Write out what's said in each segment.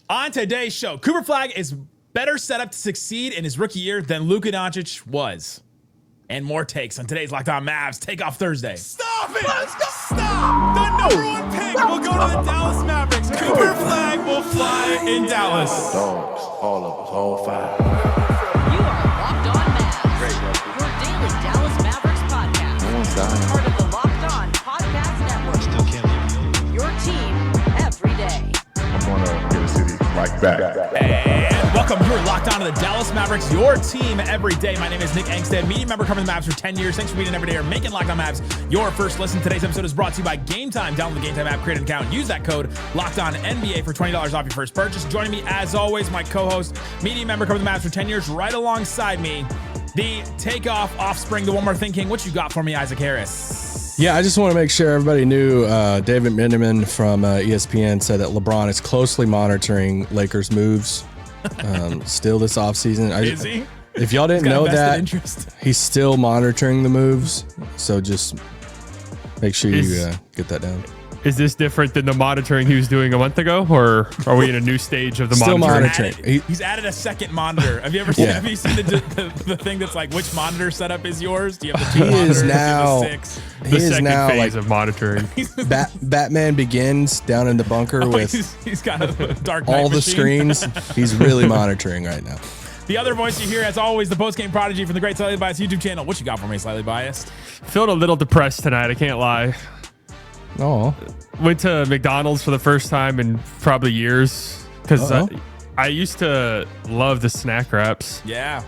On today's show, Cooper Flagg is better set up to succeed in his rookie year than Luka Doncic was. And more takes on today's Locked On Mavs Takeoff Thursday. Stop it! Let's go! Stop! The number one pick will go to the Dallas Mavericks. Cooper Flagg will fly in Dallas. Dogs, all of us, all five. You are Locked On Mavs, your daily Dallas Mavericks podcast. No one's dying. Part of the Locked On Podcast Network. Still can't leave. Your team every day. I'm gonna get a city like that. And welcome. You're locked on to the Dallas Mavericks, your team every day. My name is Nick Angstadt, media member covering the Mavs for 10 years. Thanks for being every day or making Locked On Mavs your first listen. Today's episode is brought to you by Game Time. Download the Game Time app, create an account, use that code Locked On NBA for $20 off your first purchase. Joining me, as always, my co-host, media member covering the Mavs for 10 years, right alongside me, the takeoff offspring, the one more thinking. What you got for me, Isaac Harris? Yeah, I just want to make sure everybody knew David Minderman from ESPN said that LeBron is closely monitoring Lakers' moves still this offseason. Is he? If y'all didn't know that, interest. he's still monitoring the moves. So just make sure you get that down. Is this different than the monitoring he was doing a month ago, or are we in a new stage of the Still monitoring? monitoring. He's added a second monitor. Have you ever seen? Have you seen the thing that's like, which monitor setup is yours? Do you have the two monitors? Is now. Do you have the six? The second now phase like of monitoring. Batman Begins down in the bunker with he's got a dark Knight all the machine. screens. He's really monitoring right now. The other voice you hear, as always, the post-game prodigy from the Great Slightly Biased YouTube channel. What you got for me, Slightly Biased? Feeling a little depressed tonight, I can't lie. Oh, Went to McDonald's for the first time in probably years because I used to love the snack wraps, Yeah.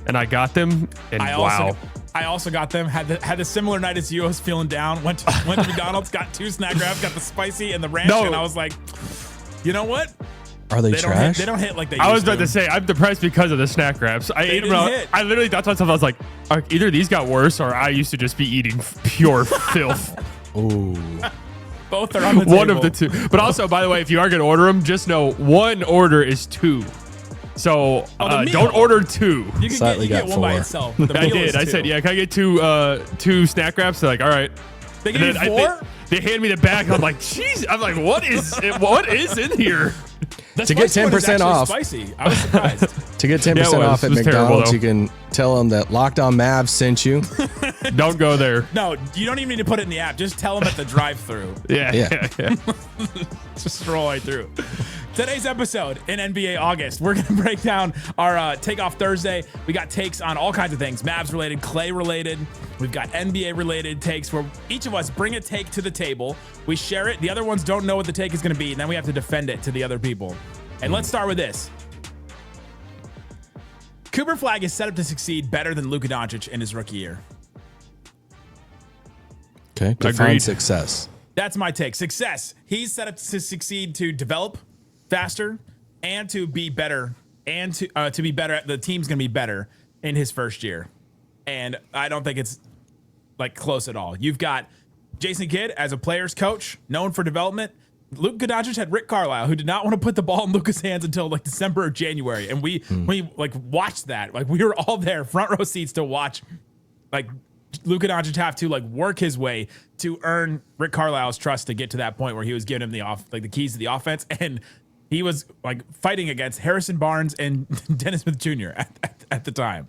and I got them, and I also got them. Had a similar night as you. I was feeling down. Went to McDonald's, got two snack wraps, got the spicy and the ranch, No. and I was like, you know what? are they trash? They don't hit like they I was used about to say I'm depressed because of the snack wraps. I ate them. didn't hit. I literally thought to myself, I was like, either these got worse, or I used to just be eating pure filth. Ooh. Both are on the One table. of the two. But also, by the way, if you are going to order them, just know one order is two. So the meal. don't order two. You can Slightly get got one by four. itself. The I meal did. is I two. said, yeah, can I get two snack wraps? They're like, all right. They And give you then four? they hand me the bag. I'm like, jeez. I'm like, what is in here? The To get spicy one is 10% actually off. Spicy. I was surprised. To get 10% Yeah, it was. off at It was terrible, McDonald's, though. you can tell them that Locked On Mavs sent you. Don't go there. No, you don't even need to put it in the app. Just tell them at the drive-thru. Yeah. Just scroll right through. Today's episode in NBA August, we're going to break down our Takeoff Thursday. We got takes on all kinds of things, Mavs related, Klay related. We've got NBA related takes where each of us bring a take to the table. We share it. The other ones don't know what the take is going to be, and then we have to defend it to the other people. And let's start with this. Cooper Flagg is set up to succeed better than Luka Doncic in his rookie year. Okay. Define Agreed. success. That's my take. Success. He's set up to succeed, to develop faster and to be better, and to be better. The team's going to be better in his first year. And I don't think it's like close at all. You've got Jason Kidd as a player's coach, known for development. Luka Doncic had Rick Carlisle, who did not want to put the ball in Luka's hands until like December or January. And we like watched that. Like we were all there, front row seats to watch like Luka Doncic have to like work his way to earn Rick Carlisle's trust to get to that point where he was giving him the keys to the offense. And he was like fighting against Harrison Barnes and Dennis Smith Jr. at the time.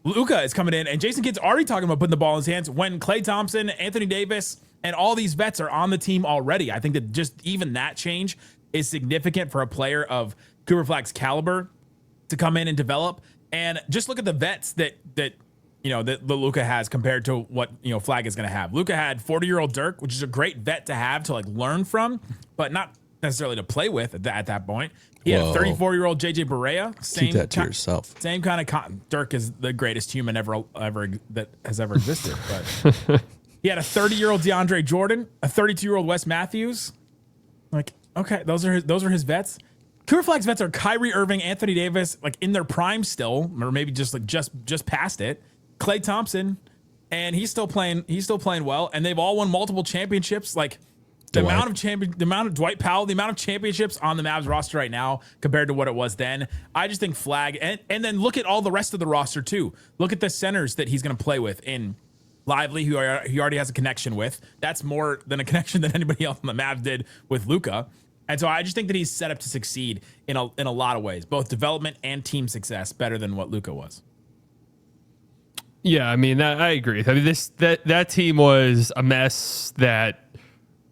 Luka is coming in, and Jason Kidd's already talking about putting the ball in his hands when Klay Thompson, Anthony Davis, and all these vets are on the team already. I think that just even that change is significant for a player of Cooper Flagg's caliber to come in and develop. And just look at the vets that Luka has compared to what Flagg is going to have. Luka had 40-year-old Dirk, which is a great vet to have to like learn from, but not necessarily to play with at that point. He had 34-year-old JJ Barea. Keep that to yourself. Same kind of Dirk is the greatest human ever that has ever existed. But he had a 30-year-old DeAndre Jordan, a 32-year-old Wes Matthews. Like, okay, those are his vets. Cooper Flagg's vets are Kyrie, Irving, Anthony Davis, like in their prime still, or maybe just past it. Klay Thompson, and he's still playing well, and they've all won multiple championships. Like the amount of Dwight Powell, the amount of championships on the Mavs roster right now compared to what it was then. I just think Flagg, and then look at all the rest of the roster too. Look at the centers that he's going to play with in Lively, who he already has a connection with. That's more than a connection than anybody else on the Mavs did with Luka. And so I just think that he's set up to succeed in a lot of ways, both development and team success, better than what Luka was. Yeah, I mean, I agree. I mean, that team was a mess that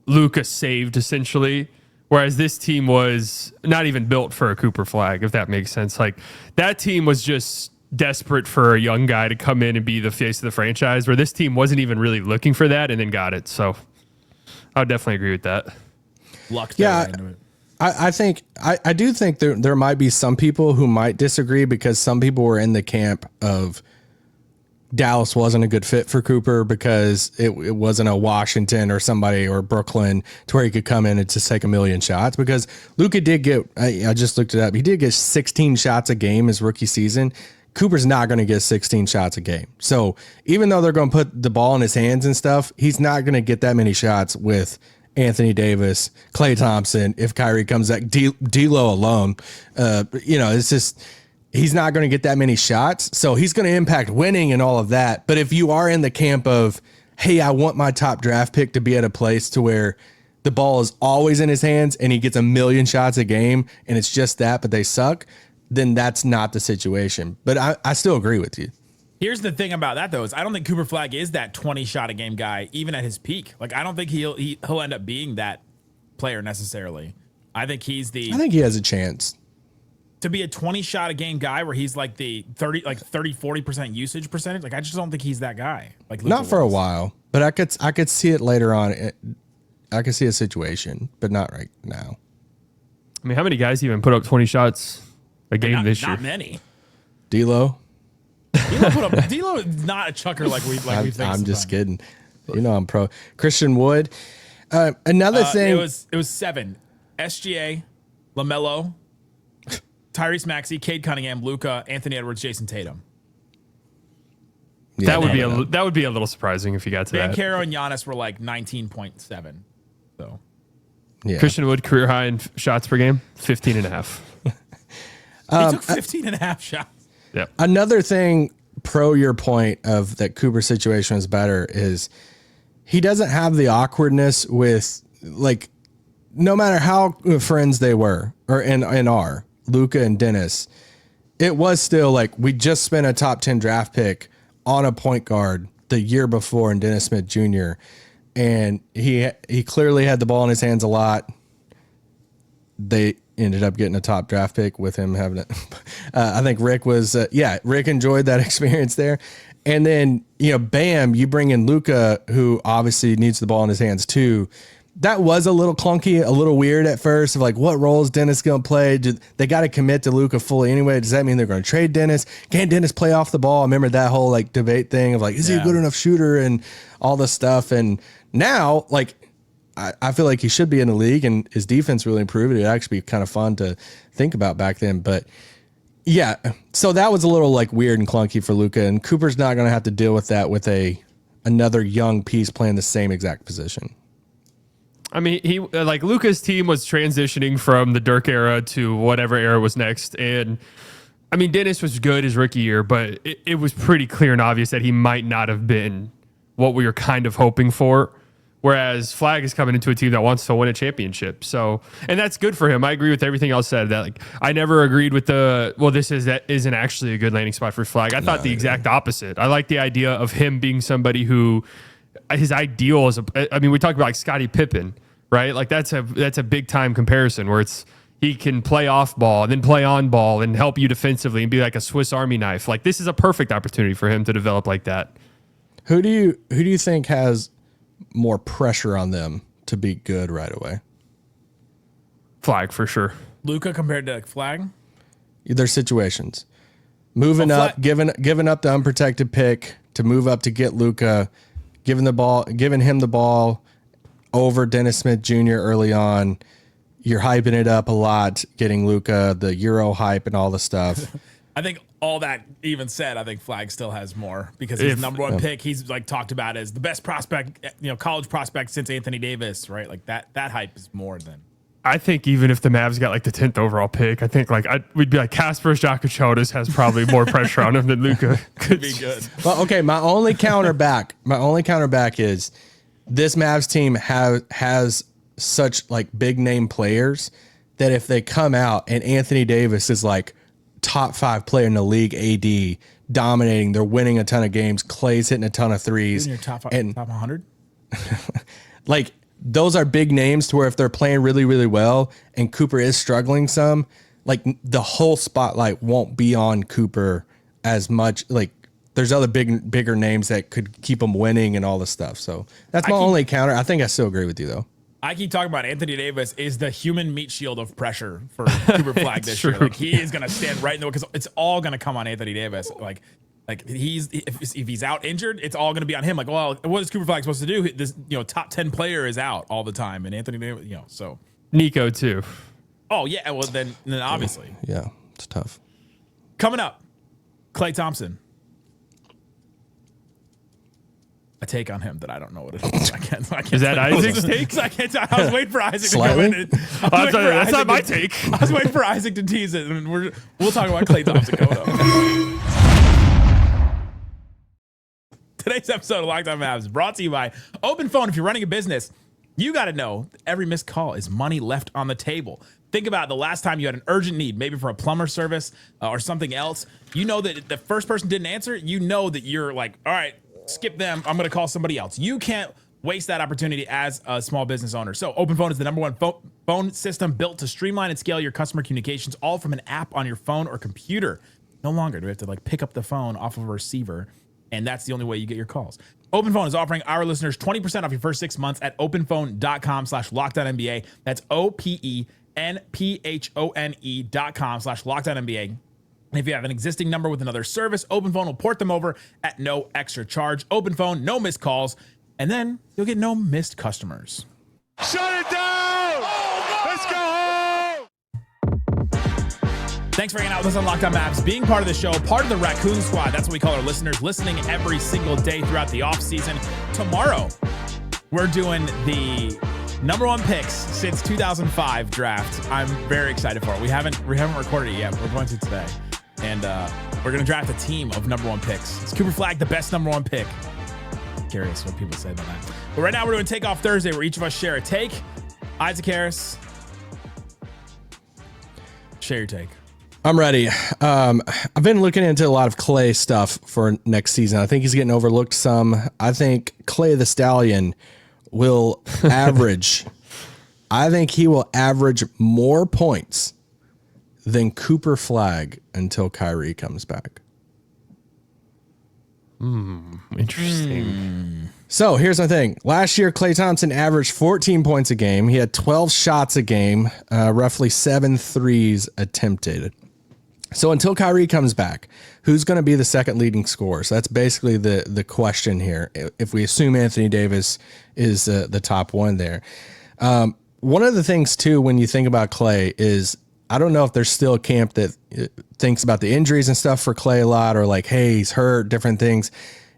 Luka saved essentially, whereas this team was not even built for a Cooper Flagg, if that makes sense. Like that team was just desperate for a young guy to come in and be the face of the franchise, where this team wasn't even really looking for that and then got it. So I would definitely agree with that. Luck. Yeah, I do think there might be some people who might disagree, because some people were in the camp of Dallas wasn't a good fit for Cooper because it wasn't a Washington or somebody or Brooklyn to where he could come in and just take a million shots. Because Luka did get, I just looked it up, he did get 16 shots a game his rookie season. Cooper's not going to get 16 shots a game. So even though they're going to put the ball in his hands and stuff, he's not going to get that many shots with Anthony Davis, Klay Thompson, if Kyrie comes back, D'Lo alone. It's just, he's not going to get that many shots. So he's going to impact winning and all of that. But if you are in the camp of, hey, I want my top draft pick to be at a place to where the ball is always in his hands and he gets a million shots a game and it's just that, but they suck, then that's not the situation. But I still agree with you. Here's the thing about that, though, is I don't think Cooper Flagg is that 20 shot a game guy, even at his peak. Like, I don't think he'll end up being that player necessarily. I think he has a chance to be a 20 shot a game guy where he's like the 40% usage percentage. Like, I just don't think he's that guy. Like, Luka not for a while, but I could see it later on. I could see a situation, but not right now. I mean, how many guys even put up 20 shots a game this year? Not many. D'Lo. D'Lo is not a chucker like we think. I'm just kidding. You know I'm pro. Christian Wood. Another thing. It was 7. SGA, LaMelo, Tyrese Maxey, Cade Cunningham, Luka, Anthony Edwards, Jason Tatum. Yeah, that would be a little surprising if you got to that. Bankero and Giannis were like 19.7. So yeah. Christian Wood career high in shots per game, 15 and a half. He took 15 and a half shots. Yeah. Another thing, pro your point of that Cooper situation is better, is he doesn't have the awkwardness with, like, no matter how friends they were and are, Luka and Dennis, it was still like, we just spent a top 10 draft pick on a point guard the year before in Dennis Smith Jr. And he clearly had the ball in his hands a lot. They ended up getting a top draft pick with him having it. I think Rick was, Rick enjoyed that experience there. And then, bam, you bring in Luka, who obviously needs the ball in his hands too. That was a little clunky, a little weird at first of like, what role is Dennis going to play? They got to commit to Luka fully anyway. Does that mean they're going to trade Dennis? Can't Dennis play off the ball? I remember that whole like debate thing of like, is he a good enough shooter and all this stuff? And now, like, I feel like he should be in the league, and his defense really improved. It'd actually be kind of fun to think about back then. But yeah, so that was a little like weird and clunky for Luka, and Cooper's not going to have to deal with that with another young piece playing the same exact position. I mean, Luka's team was transitioning from the Dirk era to whatever era was next. And I mean, Dennis was good his rookie year, but it was pretty clear and obvious that he might not have been what we were kind of hoping for. Whereas Flagg is coming into a team that wants to win a championship. So, and that's good for him. I agree with everything else said. That like, I never agreed with that isn't actually a good landing spot for Flagg. I thought the exact opposite. I like the idea of him being somebody who his ideal is, we talk about like Scottie Pippen, right? Like that's a big time comparison where he can play off ball and then play on ball and help you defensively and be like a Swiss Army knife. Like this is a perfect opportunity for him to develop like that. Who do you think has more pressure on them to be good right away? Flagg for sure. Luka compared to Flagg? There's situations. Moving up, giving up the unprotected pick to move up to get Luka, giving him the ball over Dennis Smith Jr. early on. You're hyping it up a lot, getting Luka, the Euro hype and all the stuff. I think all that even said, I think Flagg still has more because his number one pick, he's like talked about as the best prospect, college prospect since Anthony Davis, right? Like that hype is more than. I think even if the Mavs got like the 10th overall pick, I think we'd be like Kasper Jakochotis has probably more pressure on him than Luka. Could be good. Well, okay. My only counterback is this Mavs team has such like big name players that if they come out and Anthony Davis is like top 5 player in the league, AD dominating, they're winning a ton of games, Klay's hitting a ton of threes, In your top 100? like those are big names to where if they're playing really, really well and Cooper is struggling some, like the whole spotlight won't be on Cooper as much. Like there's other bigger names that could keep him winning and all this stuff. So that's my only counter. I think I still agree with you though. I keep talking about Anthony Davis is the human meat shield of pressure for Cooper Flagg this year. Like he is going to stand right in the way because it's all going to come on Anthony Davis. Like if he's out injured, it's all going to be on him. Like, well, what is Cooper Flagg supposed to do? This top 10 player is out all the time, and Anthony Davis, so Nico too. Oh yeah, well then obviously Yeah, it's tough. coming up, Klay Thompson. A take on him that I don't know what it is. I can't Is that Isaac's take? I was waiting for Isaac Slightly? to come in. That's not my take. I was waiting for Isaac to tease it, and we'll talk about Klay Thompson coming up. Today's episode of Locked On Mavs is brought to you by Open Phone. If you're running a business, you got to know every missed call is money left on the table. Think about the last time you had an urgent need, maybe for a plumber service or something else. You know that the first person didn't answer. You know that you're like, all right, skip them. I'm going to call somebody else. You can't waste that opportunity as a small business owner. So Open Phone is the #1 phone system built to streamline and scale your customer communications, all from an app on your phone or computer. No longer do we have to pick up the phone off of a receiver, and that's the only way you get your calls. Open Phone is offering our listeners 20% off your first 6 months at openphone.com/LockedOnNBA. That's OPENPHONE.com/LockedOnNBA. And if you have an existing number with another service, Open Phone will port them over at no extra charge. Open Phone, no missed calls, and then you'll get no missed customers. Shut it down! Let's go home! Thanks for hanging out with us on Locked On Mavs, being part of the show, part of the Raccoon Squad. That's what we call our listeners, listening every single day throughout the offseason. Tomorrow, we're doing the #1 picks since 2005 draft. I'm very excited for it. We haven't recorded it yet. We're going to today. And we're going to draft a team of #1 picks. Is Cooper Flagg the best #1 pick? Curious what people say about that. But right now we're doing Take Off Thursday, where each of us share a take. Isaac Harris, share your take. I'm ready. I've been looking into a lot of Klay stuff for next season. I think he's getting overlooked some. I think Klay the Stallion will average. I think he will average more points than Cooper Flagg until Kyrie comes back. Interesting. So here's the thing. Last year, Klay Thompson averaged 14 points a game. He had 12 shots a game, roughly 7 threes attempted. So until Kyrie comes back, who's going to be the second leading scorer? So that's basically the question here. If we assume Anthony Davis is the top one there. One of the things, too, when you think about Klay is, I don't know if there's still a camp that thinks about the injuries and stuff for Klay a lot, or like, hey, he's hurt, different things.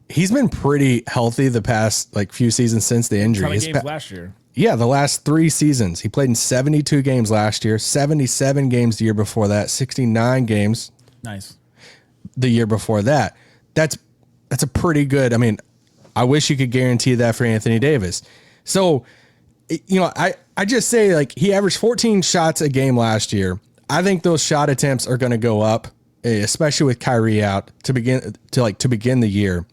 He's been pretty healthy the past few seasons since the injury. How many games last year? Yeah, the last 3 seasons. He played in 72 games last year, 77 games the year before that, 69 games. Nice. The year before that. That's a pretty good. I mean, I wish you could guarantee that for Anthony Davis. So, I just say he averaged 14 shots a game last year. I think those shot attempts are going to go up, especially with Kyrie out to begin the year.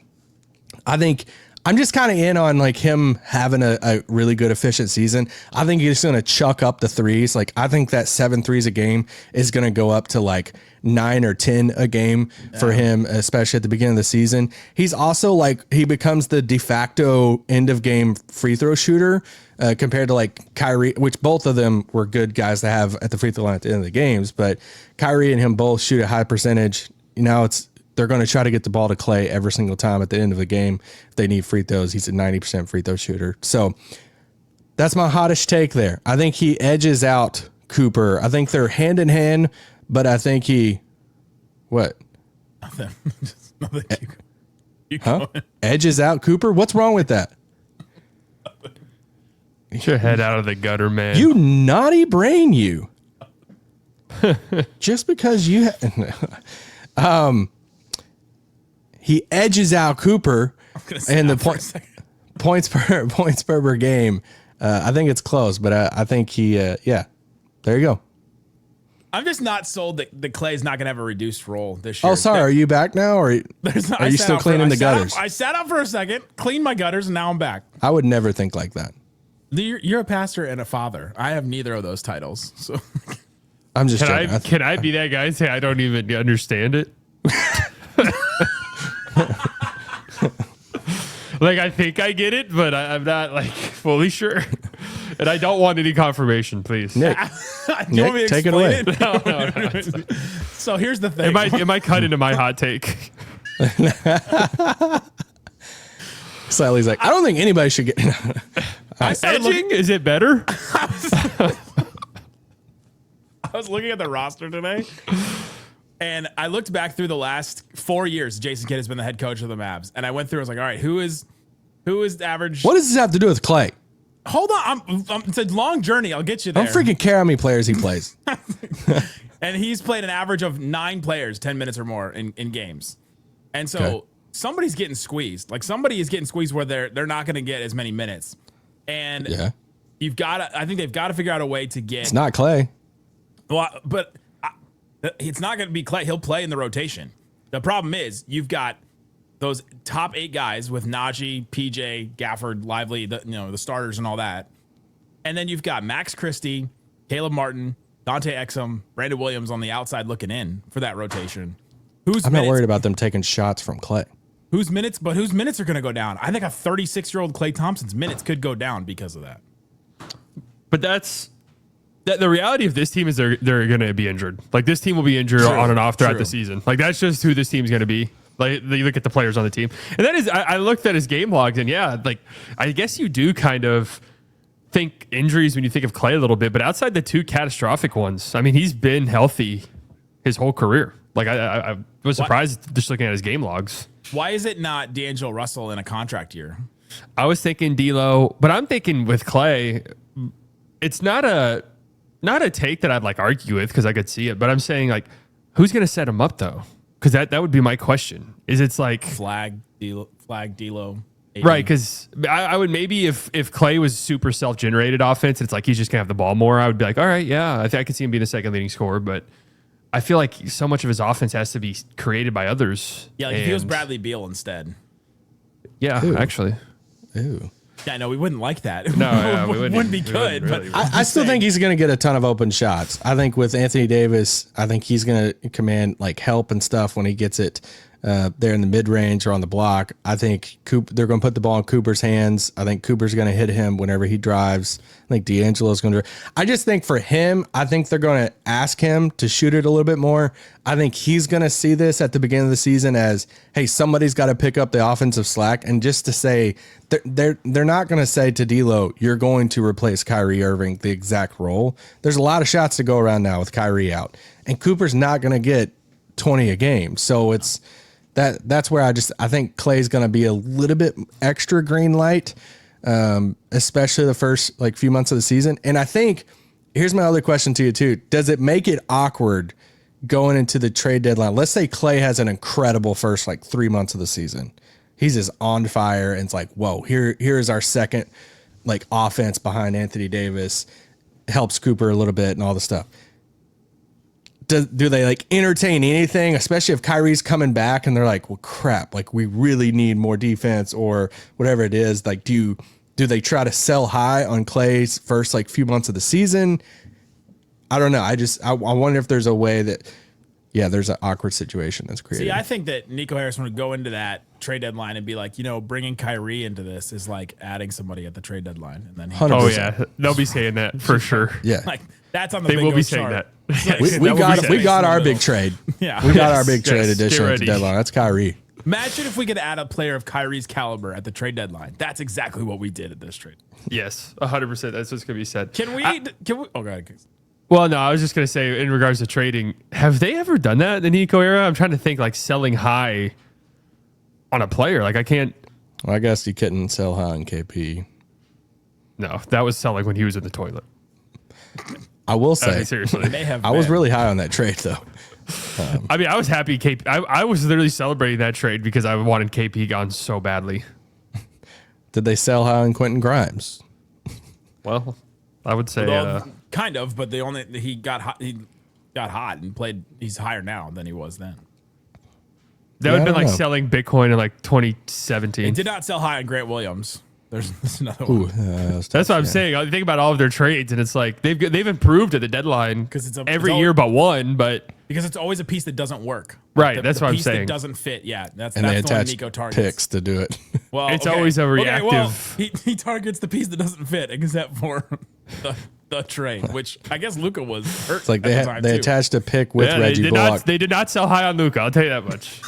I think I'm just kind of in on him having a really good efficient season. I think he's going to chuck up the threes. I think that 7 threes a game is going to go up to 9 or 10 a game for him, especially at the beginning of the season. He's also he becomes the de facto end of game free throw shooter compared to Kyrie, which both of them were good guys to have at the free throw line at the end of the games. But Kyrie and him both shoot a high percentage. Now they're going to try to get the ball to Klay every single time at the end of the game. If they need free throws, he's a 90% free throw shooter. So that's my hottest take there. I think he edges out Cooper. I think they're hand in hand, but I think what? Nothing. Just nothing. Keep Huh? going. Edges out Cooper? What's wrong with that? Get your head out of the gutter, man. You naughty brain, you. Just because you he edges out Cooper and the points per game. I think it's close, but I think he, yeah, there you go. I'm just not sold that Klay's not going to have a reduced role this year. Oh, sorry. Are you back now, or are you still cleaning the gutters? I sat out for a second, cleaned my gutters, and now I'm back. I would never think like that. You're a pastor and a father. I have neither of those titles. So I'm just joking. Can I be that guy and say I don't even understand it? Like, I think I get it, but I'm not like fully sure. And I don't want any confirmation, please. Nick, Nick, take it away. No. So here's the thing. Am I cut into my hot take? Sally's like, I don't think anybody should get. Edging? Is it better? I was looking at the roster today, and I looked back through the last 4 years. Jason Kidd has been the head coach of the Mavs, and I went through. I was like, all right, who is the average? What does this have to do with Klay? Hold on, it's a long journey. I'll get you there. I don't freaking care how many players he plays. And he's played an average of 9 players, 10 minutes or more in games, and so somebody's getting squeezed. Like, somebody is getting squeezed where they're not going to get as many minutes, and you've got to. I think they've got to figure out a way to get. It's not Klay. Well, but it's not going to be Klay. He'll play in the rotation. The problem is you've got those top 8 guys with Naji, PJ, Gafford, Lively, the starters and all that. And then you've got Max Christie, Caleb Martin, Dante Exum, Brandon Williams on the outside looking in for that rotation. I'm not worried about them taking shots from Klay. Whose minutes are going to go down? I think a 36-year-old Klay Thompson's minutes could go down because of that. But the reality of this team is they're going to be injured. Like, this team will be injured on and off throughout the season. Like, that's just who this team's going to be. Like, you look at the players on the team, and that is, I looked at his game logs, and like, I guess you do kind of think injuries when you think of Klay a little bit, but outside the 2 catastrophic ones, I mean, he's been healthy his whole career. Like, I was surprised just looking at his game logs. Why is it not D'Angelo Russell in a contract year? I was thinking D'Lo, but I'm thinking with Klay, it's not a take that I'd like argue with because I could see it, but I'm saying, like, who's going to set him up though? Because that would be my question. Is it's like Flagg, D'Lo, AD. Right? Because I would maybe if Klay was super self-generated offense, it's like he's just gonna have the ball more. I would be like, all right, yeah, I think I could see him being the second leading scorer, but I feel like so much of his offense has to be created by others. Yeah, like if he was Bradley Beal instead. Yeah, actually. Ooh. Yeah, no, we wouldn't like that. No, yeah, we wouldn't be good. Really, but I still think he's going to get a ton of open shots. I think with Anthony Davis, I think he's going to command like help and stuff when he gets it there in the mid range or on the block. I think they're going to put the ball in Cooper's hands. I think Cooper's going to hit him whenever he drives. I think D'Angelo's going to. I just think for him, I think they're going to ask him to shoot it a little bit more. I think he's going to see this at the beginning of the season as, hey, somebody's got to pick up the offensive slack, and just to say they're not going to say to D'Lo, you're going to replace Kyrie Irving the exact role. There's a lot of shots to go around now with Kyrie out, and Cooper's not going to get 20 a game. So it's that's where I think Klay's going to be a little bit extra green light, especially the first like few months of the season. And I think here's my other question to you too: does it make it awkward going into the trade deadline? Let's say Klay has an incredible first like 3 months of the season. He's just on fire, and it's like, whoa, here is our second like offense behind Anthony Davis, helps Cooper a little bit and all the stuff. Do they like entertain anything, especially if Kyrie's coming back and they're like, well, crap, like we really need more defense or whatever it is? Like, do they try to sell high on Klay's first like few months of the season? I don't know. I wonder if there's a way that, yeah, there's an awkward situation that's created. See, I think that Nico Harris would go into that trade deadline and be like, bringing Kyrie into this is like adding somebody at the trade deadline, and then 100%. Oh yeah, they'll be saying that for sure. Yeah, like that's on the They big will be old saying chart. that. we got our big trade. Yeah, We got our big trade Yes, addition get at the ready. deadline. That's Kyrie. Imagine if we could add a player of Kyrie's caliber at the trade deadline. That's exactly what we did at this trade. Yes, 100%. That's what's gonna be said. Can we? Oh god. Well, no, I was just gonna say in regards to trading, have they ever done that in the Nico era? I'm trying to think, like selling high on a player. Like I can't. Well, I guess you couldn't sell high on KP. No, that was selling when he was in the toilet. I will I say, mean, seriously. May have I was been. really high on that trade though. I mean, I was happy. I was literally celebrating that trade because I wanted KP gone so badly. Did they sell high on Quentin Grimes? Well, I would say kind of, but he got hot. He got hot and played. He's higher now than he was then. that would have been like selling Bitcoin in like 2017. It did not sell high on Grant Williams. There's another one. That's what I'm saying. I think about all of their trades, and it's like they've improved at the deadline because every year but one, but because it's always a piece that doesn't work. Right, that's what I'm saying. That doesn't fit. Yeah, that's and they the one attach Nico targets. picks to do it. Well, it's always a reactive. Okay, well, he targets the piece that doesn't fit, except for the trade, which I guess Luka was hurt. It's like they attached a pick with Reggie Bullock. They did not sell high on Luka. I'll tell you that much.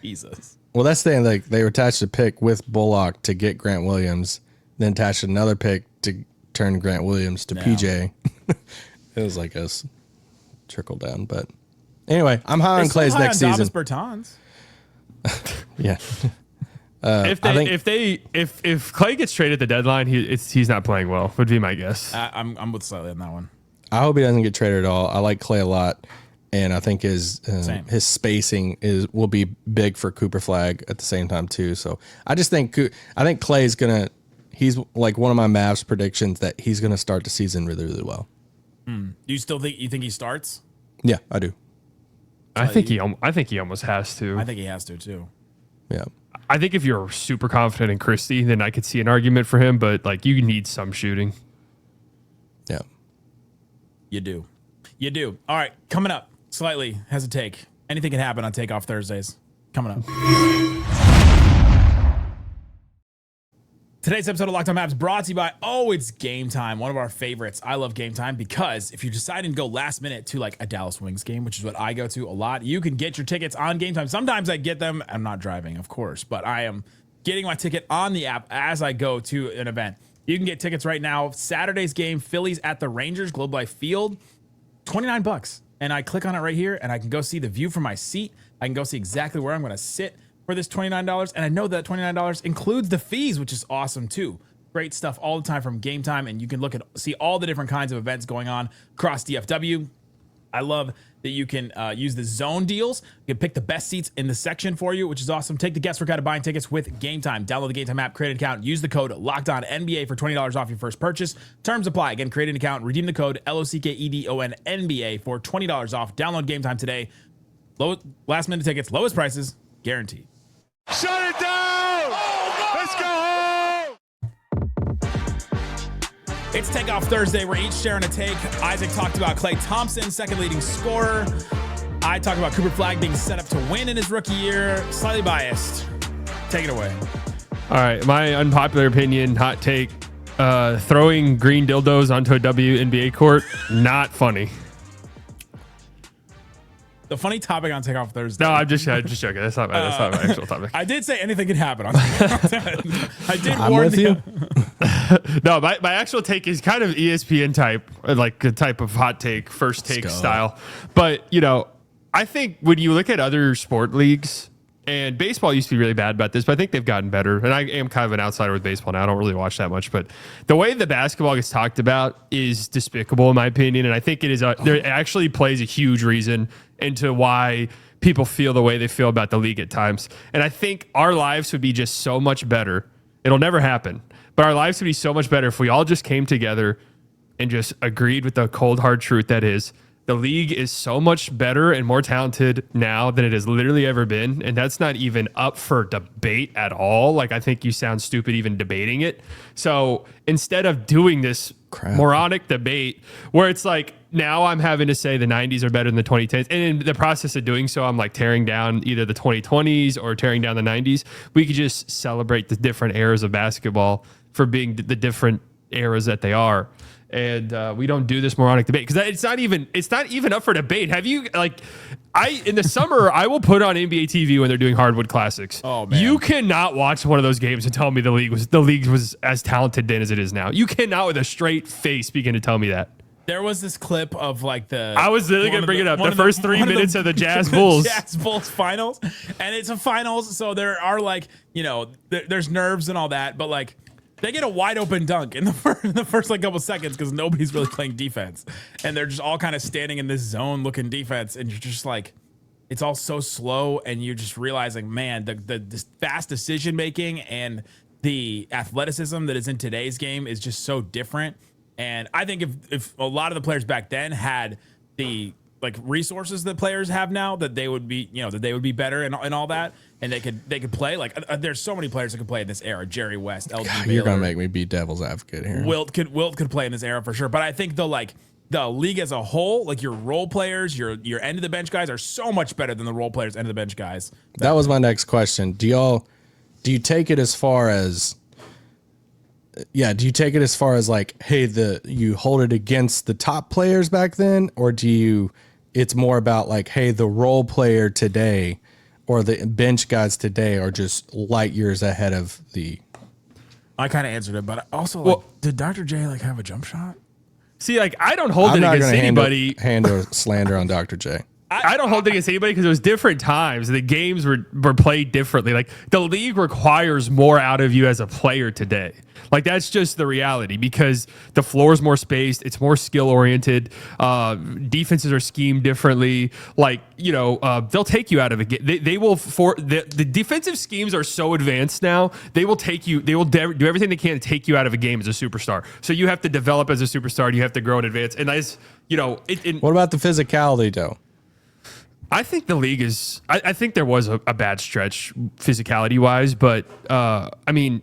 Jesus. Well, that's the thing. Like they attached a pick with Bullock to get Grant Williams, then attached another pick to turn Grant Williams to PJ. It was like a trickle down, but anyway, I'm high on Klay's next season. Bertans. Yeah. If Klay gets traded at the deadline, he's not playing well. Would be my guess. I'm with slightly on that one. I hope he doesn't get traded at all. I like Klay a lot, and I think his spacing will be big for Cooper Flagg at the same time too. So I think Klay's gonna. He's like one of my Mavs predictions that he's gonna start the season really, really well. Do you still think he starts? Yeah, I do. I think he almost has to. I think he has to too. Yeah. I think if you're super confident in Christie, then I could see an argument for him, but like you need some shooting. Yeah. You do. All right, coming up, Slightly has a take. Anything can happen on Takeoff Thursdays. Coming up. Today's episode of Locked On Mavs brought to you by, it's Game Time, one of our favorites. I love Game Time because if you decide and go last minute to like a Dallas Wings game, which is what I go to a lot, you can get your tickets on Game Time. Sometimes I get them. I'm not driving, of course, but I am getting my ticket on the app as I go to an event. You can get tickets right now. Saturday's game, Phillies at the Rangers, Globe Life Field, $29. And I click on it right here and I can go see the view from my seat. I can go see exactly where I'm going to sit for this $29, and I know that $29 includes the fees, which is awesome too. Great stuff all the time from Game Time, and you can see all the different kinds of events going on across DFW. I love that you can use the zone deals. You can pick the best seats in the section for you, which is awesome. Take the guesswork out of buying tickets with Game Time. Download the Game Time app, create an account, use the code LOCKEDONNBA for $20 off your first purchase. Terms apply. Again, create an account, redeem the code LOCKEDONNBA for $20 off. Download Game Time today. Last minute tickets, lowest prices, guaranteed. Shut it down! Let's go home! It's Takeoff Thursday. We're each sharing a take. Isaac talked about Klay Thompson, second leading scorer. I talked about Cooper Flagg being set up to win in his rookie year. Slightly biased. Take it away. All right, my unpopular opinion, hot take, throwing green dildos onto a WNBA court, not funny. The funny topic on Takeoff Thursday. No, I'm just joking. That's not my actual topic. I did say anything could happen on I did I'm warn with you. No, my actual take is kind of ESPN type, like a type of hot take, first take style. But, I think when you look at other sport leagues, and baseball used to be really bad about this, but I think they've gotten better. And I am kind of an outsider with baseball now. I don't really watch that much. But the way the basketball gets talked about is despicable, in my opinion. And I think it actually plays a huge reason into why people feel the way they feel about the league at times. And I think our lives would be just so much better. It'll never happen. But our lives would be so much better if we all just came together and just agreed with the cold, hard truth that is, the league is so much better and more talented now than it has literally ever been. And that's not even up for debate at all. Like, I think you sound stupid even debating it. So instead of doing this moronic debate where it's like, now I'm having to say the 90s are better than the 2010s. And in the process of doing so, I'm like tearing down either the 2020s or tearing down the 90s. We could just celebrate the different eras of basketball for being the different eras that they are. And we don't do this moronic debate because it's not even up for debate. Have you in the summer I will put on NBA TV when they're doing hardwood classics. Oh man, you cannot watch one of those games and tell me the league was as talented then as it is now. You cannot with a straight face begin to tell me that. There was this clip of I was literally going to bring it up. The first 3 minutes of the Jazz Bulls. Jazz Bulls finals. And it's a finals. So there are there's nerves and all that. But they get a wide open dunk in the first couple seconds because nobody's really playing defense. And they're just all kind of standing in this zone looking defense. And you're just it's all so slow. And you're just realizing, man, the fast decision making and the athleticism that is in today's game is just so different. And I think if a lot of the players back then had the like resources that players have now, that they would be, that they would be better and all that, and they could play. Like there's so many players that could play in this era. Jerry West, LG Baylor. You're gonna make me be devil's advocate here. Wilt could play in this era for sure. But I think the league as a whole, like your role players, your end of the bench guys are so much better than the role players, end of the bench guys. That was my next question. Do you take it as far as like, hey, you hold it against the top players back then, or it's more about like, hey, the role player today or the bench guys today are just light years ahead of the. I kind of answered it, but also, did Dr. J like have a jump shot? See, like I don't hold it against anybody. Handle slander on Dr. J. I don't hold it against anybody because it was different times. The games were played differently. Like the league requires more out of you as a player today. Like that's just the reality because the floor is more spaced. It's more skill oriented. Defenses are schemed differently. Like, they'll take you out of a game. They will the defensive schemes are so advanced now. They will do everything they can to take you out of a game as a superstar. So you have to develop as a superstar. You have to grow and advance. And what about the physicality though? I think the league is. I think there was a bad stretch physicality wise, but I mean,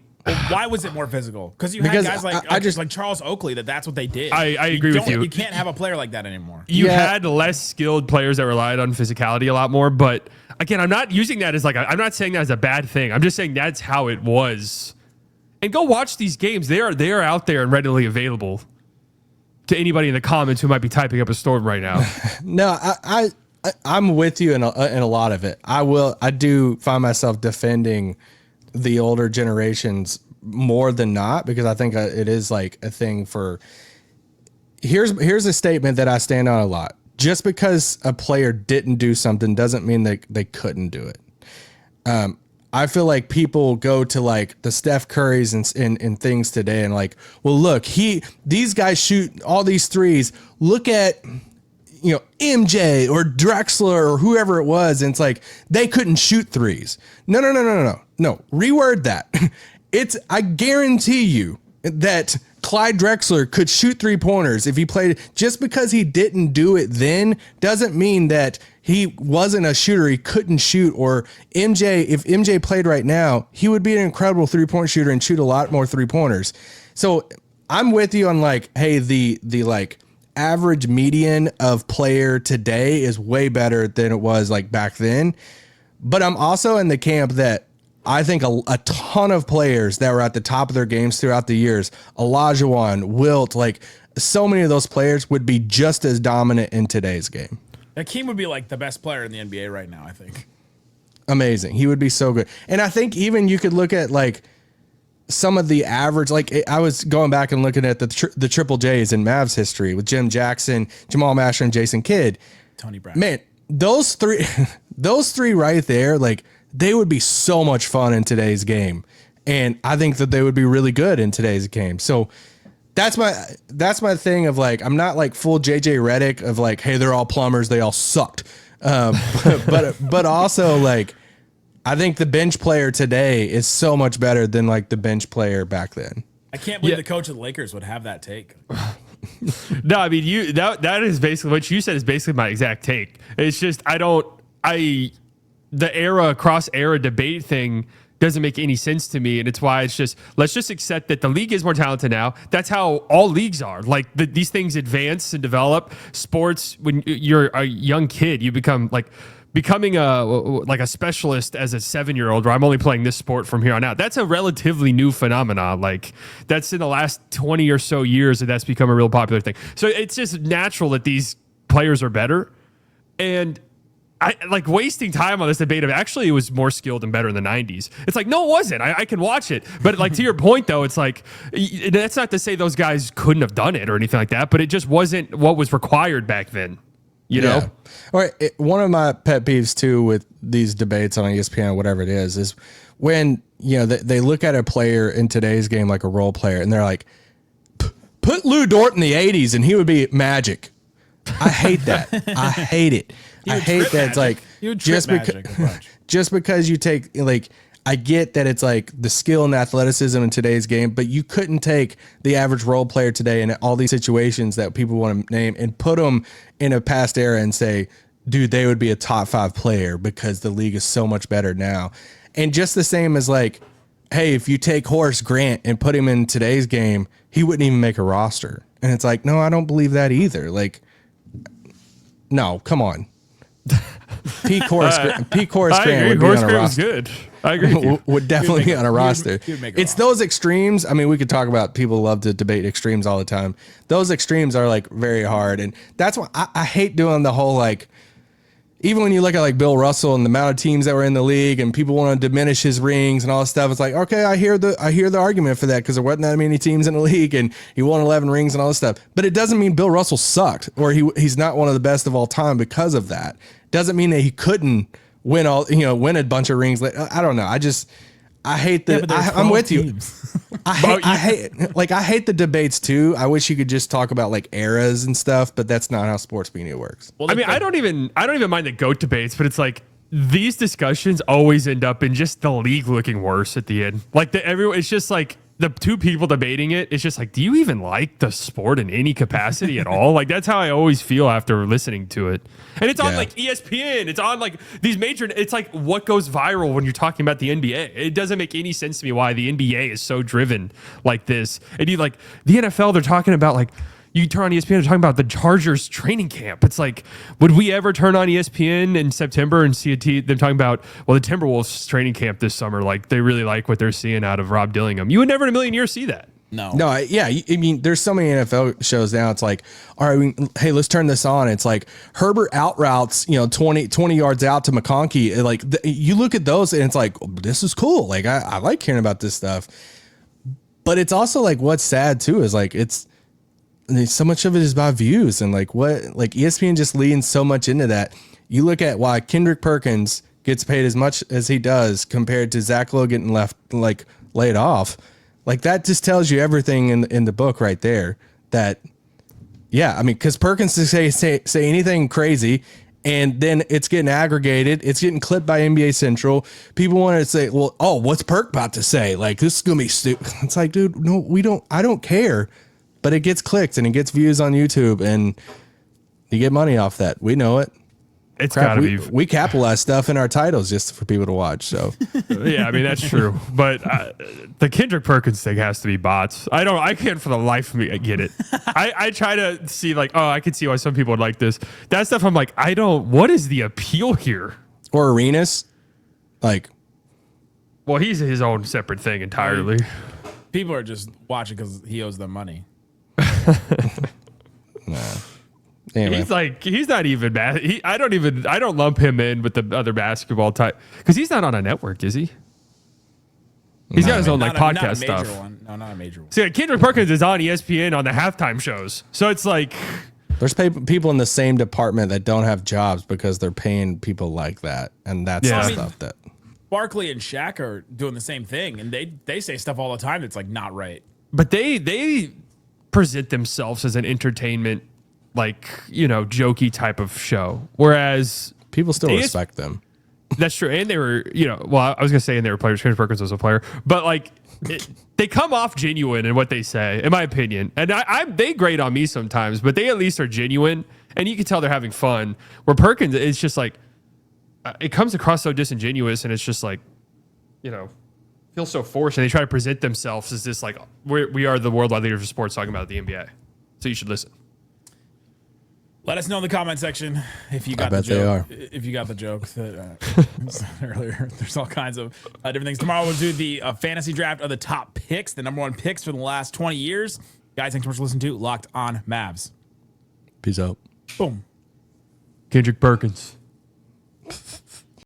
why was it more physical? Because had guys like Charles Oakley that's what they did. I agree with you. You can't have a player like that anymore. You had less skilled players that relied on physicality a lot more, but again, I'm not using that as I'm not saying that as a bad thing. I'm just saying that's how it was. And go watch these games. They are out there and readily available to anybody in the comments who might be typing up a storm right now. No, I'm with you in a lot of it. I do find myself defending the older generations more than not, because I think it is like a thing for. Here's a statement that I stand on a lot. Just because a player didn't do something doesn't mean they couldn't do it. I feel like people go to like the Steph Currys and things today and like, well, look, these guys shoot all these threes. Look at MJ or Drexler or whoever it was. And it's like, they couldn't shoot threes. No. Reword that. I guarantee you that Clyde Drexler could shoot 3-pointers if he played. Just because he didn't do it then doesn't mean that he wasn't a shooter. He couldn't shoot. Or if MJ played right now, he would be an incredible 3-point shooter and shoot a lot more 3-pointers. So I'm with you on like, hey, the like average median of player today is way better than it was like back then. But I'm also in the camp that I think a ton of players that were at the top of their games throughout the years, Olajuwon, Wilt, like so many of those players would be just as dominant in today's game. Hakeem would be like the best player in the NBA right now, I think. Amazing. He would be so good. And I think even you could look at like some of the average, like I was going back and looking at the Triple J's in Mavs history with Jim Jackson, Jamal Masher, and Jason Kidd. Tony Brown. Man, those three right there, like they would be so much fun in today's game. And I think that they would be really good in today's game. So that's my thing of like, I'm not like full JJ Redick of like, hey, they're all plumbers. They all sucked. But also like, I think the bench player today is so much better than like the bench player back then. I can't believe the coach of the Lakers would have that take. No, I mean that is basically what you said is basically my exact take. It's just the cross era debate thing doesn't make any sense to me, and it's why it's just let's just accept that the league is more talented now. That's how all leagues are. Like these things advance and develop. Sports, when you're a young kid, you become like becoming a specialist as a 7-year-old, where I'm only playing this sport from here on out. That's a relatively new phenomenon. Like that's in the last 20 or so years that's become a real popular thing. So it's just natural that these players are better, and I like wasting time on this debate of actually it was more skilled and better in the 90s. It's like, no, it wasn't. I can watch it. But like to your point, though, it's like that's not to say those guys couldn't have done it or anything like that, but it just wasn't what was required back then. You know? All right. One of my pet peeves, too, with these debates on ESPN or whatever it is when they look at a player in today's game like a role player and they're like, put Lou Dort in the 80s and he would be Magic. I hate that. I hate it. I hate that. It's like just because you take like I get that it's like the skill and athleticism in today's game, but you couldn't take the average role player today in all these situations that people want to name and put them in a past era and say, dude, they would be a top 5 player because the league is so much better now. And just the same as like, hey, if you take Horace Grant and put him in today's game, he wouldn't even make a roster. And it's like, no, I don't believe that either. Like, no, come on. Peak Horace Grant would be Horace on a Grant was roster. good. I agree with you. Would definitely be on a roster. It's those extremes. I mean, we could talk about people love to debate extremes all the time. Those extremes are like very hard. And that's why I hate doing the whole like, even when you look at like Bill Russell and the amount of teams that were in the league and people want to diminish his rings and all this stuff, it's like, okay, I hear the argument for that because there wasn't that many teams in the league and he won 11 rings and all this stuff. But it doesn't mean Bill Russell sucked or he's not one of the best of all time because of that. Doesn't mean that he couldn't win a bunch of rings. I don't know. I hate the. I'm with you. I hate the debates too. I wish you could just talk about like eras and stuff, but that's not how sports media works. Well, I mean, I don't even mind the GOAT debates, but it's like these discussions always end up in just the league looking worse at the end. Like it's just like the two people debating it. It's just like, do you even like the sport in any capacity at all? Like that's how I always feel after listening to it. And it's on like ESPN. It's on like these major. It's like what goes viral when you're talking about the NBA. It doesn't make any sense to me why the NBA is so driven like this. And you like the NFL. They're talking about like. You turn on ESPN, they're talking about the Chargers training camp. It's like, would we ever turn on ESPN in September and see them talking about, well, the Timberwolves training camp this summer? Like, they really like what they're seeing out of Rob Dillingham. You would never in a million years see that. No. I mean, there's so many NFL shows now. It's like, all right, hey, let's turn this on. It's like Herbert out routes, 20 yards out to McConkey. Like, you look at those and it's like, this is cool. Like, I like hearing about this stuff. But it's also like, what's sad too is like, so much of it is about views and like ESPN just leans so much into that. You look at why Kendrick Perkins gets paid as much as he does compared to Zach Lowe getting laid off. Like that just tells you everything in the book right there. That, yeah, I mean, because Perkins to say anything crazy, and then it's getting aggregated. It's getting clipped by NBA Central. People want to say, well, oh, what's Perk about to say? Like this is gonna be stupid. It's like, dude, no, we don't. I don't care. But it gets clicks and it gets views on YouTube and you get money off that. We know it. It's gotta be. We capitalize stuff in our titles just for people to watch. So yeah, I mean that's true. But the Kendrick Perkins thing has to be bots. I can't for the life of me get it. I try to see like, oh, I can see why some people would like this. That stuff I'm like, what is the appeal here? Or Arenas, like, well, he's his own separate thing entirely. People are just watching because he owes them money. Nah. Anyway. He's not even bad. I don't lump him in with the other basketball type because he's not on a network, is he? He's got his own podcast stuff. No, not a major one. See, Kendrick Perkins is on ESPN on the halftime shows, so it's like there's people in the same department that don't have jobs because they're paying people like that, and that's the stuff that Barkley and Shaq are doing the same thing, and they say stuff all the time that's like not right. But they present themselves as an entertainment, jokey type of show, whereas people still respect them. That's true, and they were, I was gonna say, and they were players. Kendrick Perkins was a player, but they come off genuine in what they say, in my opinion. And they grate on me sometimes, but they at least are genuine, and you can tell they're having fun. Where Perkins, it's just like it comes across so disingenuous, and it's just like, feels so forced, and they try to present themselves as this like we are the worldwide leaders of sports talking about the NBA. So you should listen. Let us know in the comment section if you got the joke. If you got the joke that earlier, there's all kinds of different things. Tomorrow we'll do the fantasy draft of the top picks, the number one picks for the last 20 years. Guys, thanks so much for listening to Locked On Mavs. Peace out. Boom. Kendrick Perkins.